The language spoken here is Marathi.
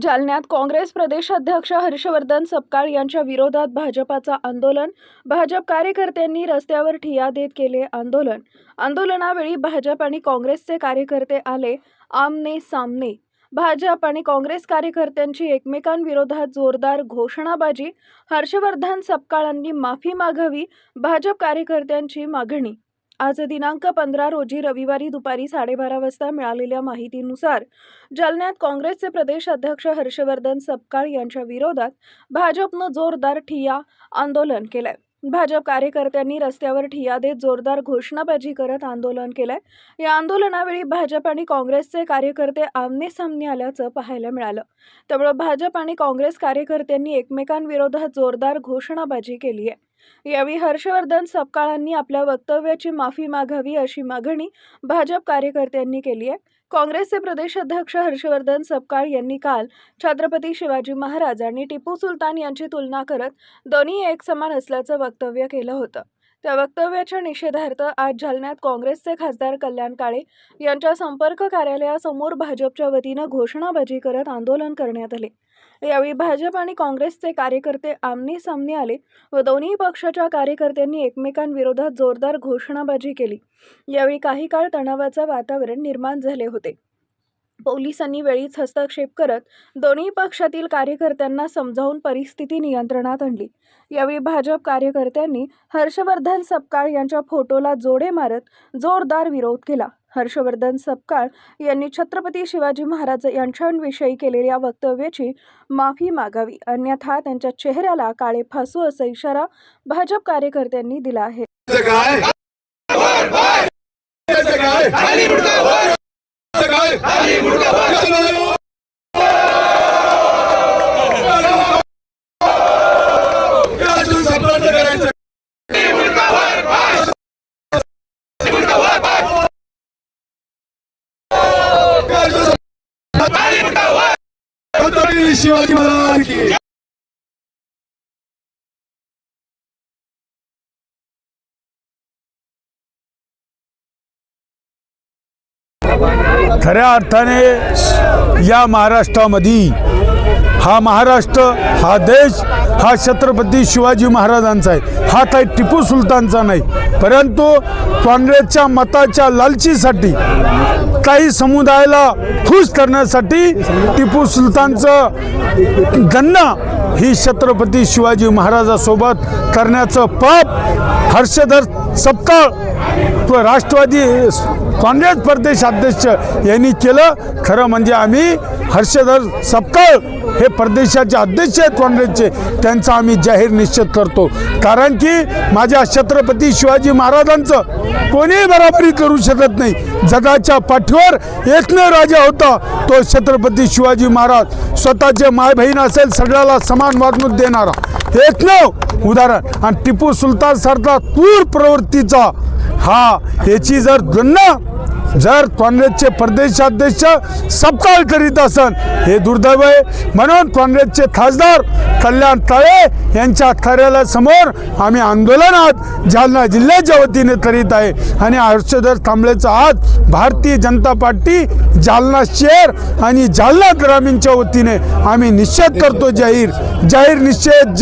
जालन्यात काँग्रेस प्रदेशाध्यक्ष हर्षवर्धन सपकाळ यांच्या विरोधात भाजपाचा आंदोलन। भाजप कार्यकर्त्यांनी रस्त्यावर ठिय्या देत केले आंदोलन। आंदोलनावेळी भाजप आणि काँग्रेसचे कार्यकर्ते आले आमने सामने। भाजप आणि काँग्रेस कार्यकर्त्यांची एकमेकांविरोधात जोरदार घोषणाबाजी। हर्षवर्धन सपकाळांनी माफी मागावी, भाजप कार्यकर्त्यांची मागणी। आज दिनांक 15 रोजी रविवारी दुपारी 12:30 वाजता मिळालेल्या माहितीनुसार जालन्यात काँग्रेसचे प्रदेश अध्यक्ष हर्षवर्धन सपकाळ यांच्या विरोधात भाजपनं जोरदार ठिय्या आंदोलन केलंय। भाजप कार्यकर्त्यांनी रस्त्यावर ठिय्या देत जोरदार घोषणाबाजी करत आंदोलन केलंय। या आंदोलनावेळी भाजप आणि काँग्रेसचे कार्यकर्ते आमने सामने आल्याचं पाहायला मिळालं। त्यामुळे भाजप आणि काँग्रेस कार्यकर्त्यांनी एकमेकांविरोधात जोरदार घोषणाबाजी केली आहे। यावेळी हर्षवर्धन सपकाळांनी आपल्या वक्तव्याची माफी मागावी अशी मागणी भाजप कार्यकर्त्यांनी केली आहे। काँग्रेसचे प्रदेश अध्यक्ष हर्षवर्धन सपकाळ यांनी काल छत्रपती शिवाजी महाराज आणि टिपू सुलतान यांची तुलना करत दोन्ही एक समान असल्याचं वक्तव्य केलं होतं। त्या वक्तव्याच्या निषेधार्थ आज जालन्यात काँग्रेसचे खासदार कल्याण काळे यांच्या संपर्क कार्यालयासमोर भाजपच्या वतीनं घोषणाबाजी करत आंदोलन करण्यात आले। यावेळी भाजप आणि काँग्रेसचे कार्यकर्ते आमने सामने आले व दोन्ही पक्षाच्या कार्यकर्त्यांनी एकमेकांविरोधात जोरदार घोषणाबाजी केली। यावेळी काही काळ तणावाचं वातावरण निर्माण झाले होते। पोलिसांनी वेळीच हस्तक्षेप करत दोन्ही पक्षातील कार्यकर्त्यांना समजावून परिस्थिती नियंत्रणात आणली। यावेळी भाजप कार्यकर्त्यांनी हर्षवर्धन सपकाळ यांच्या फोटोला जोडे मारत जोरदार विरोध केला। हर्षवर्धन सपकाळ यांनी छत्रपती शिवाजी महाराज यांच्याविषयी केलेल्या वक्तव्याची माफी मागावी, अन्यथा त्यांच्या चेहऱ्याला काळे फासू असा इशारा भाजप कार्यकर्त्यांनी दिला आहे। शिवाजी महाराज की खऱ्या अर्थाने या महाराष्ट्रामध्ये हा महाराष्ट्र, हा देश, हा छत्रपती शिवाजी महाराजांचा आहे, हा काही टिपू सुलतानचा नाही। परंतु काँग्रेसच्या मताच्या लालचीसाठी, काही समुदायाला खुश करण्यासाठी टिपू सुलतानचं गणना ही छत्रपती शिवाजी महाराजासोबत करण्याचं पाप हर्षवर्धन सपकाळ राष्ट्रवादी काँग्रेस प्रदेश अध्यक्ष यांनी केलं। खरं म्हणजे आम्ही हर्षवर्धन सपकाळ हे प्रदेशाचे अध्यक्ष आहेत काँग्रेसचे, त्यांचा आम्ही जाहीर निषेध करतो। कारण की माझ्या छत्रपती शिवाजी महाराजांचं कोणीही बराबरी करू शकत नाही। जगाच्या पाठीवर एकमेव राजा होता तो छत्रपती शिवाजी महाराज, स्वतःचे माय बहीण असेल सगळ्याला समान वागणूक देणारा एकमेव उदाहरण। आणि टिपू सुलतान सारखा क्रूर प्रवृत्तीचा हा याची जर गणना जर काँग्रेसचे प्रदेशाध्यक्ष सपकाळ करीत असन हे दुर्दैव आहे। म्हणून काँग्रेसचे खासदार कल्याण काळे यांच्या कार्यालयासमोर आम्ही आंदोलन आज जालना जिल्ह्याच्या वतीने करीत आहे। आणि हर्षवर्धन कांबळेचा आज भारतीय जनता पार्टी जालना शहर आणि जालना ग्रामीणच्या वतीने आम्ही निषेध करतो। जाहीर निषेध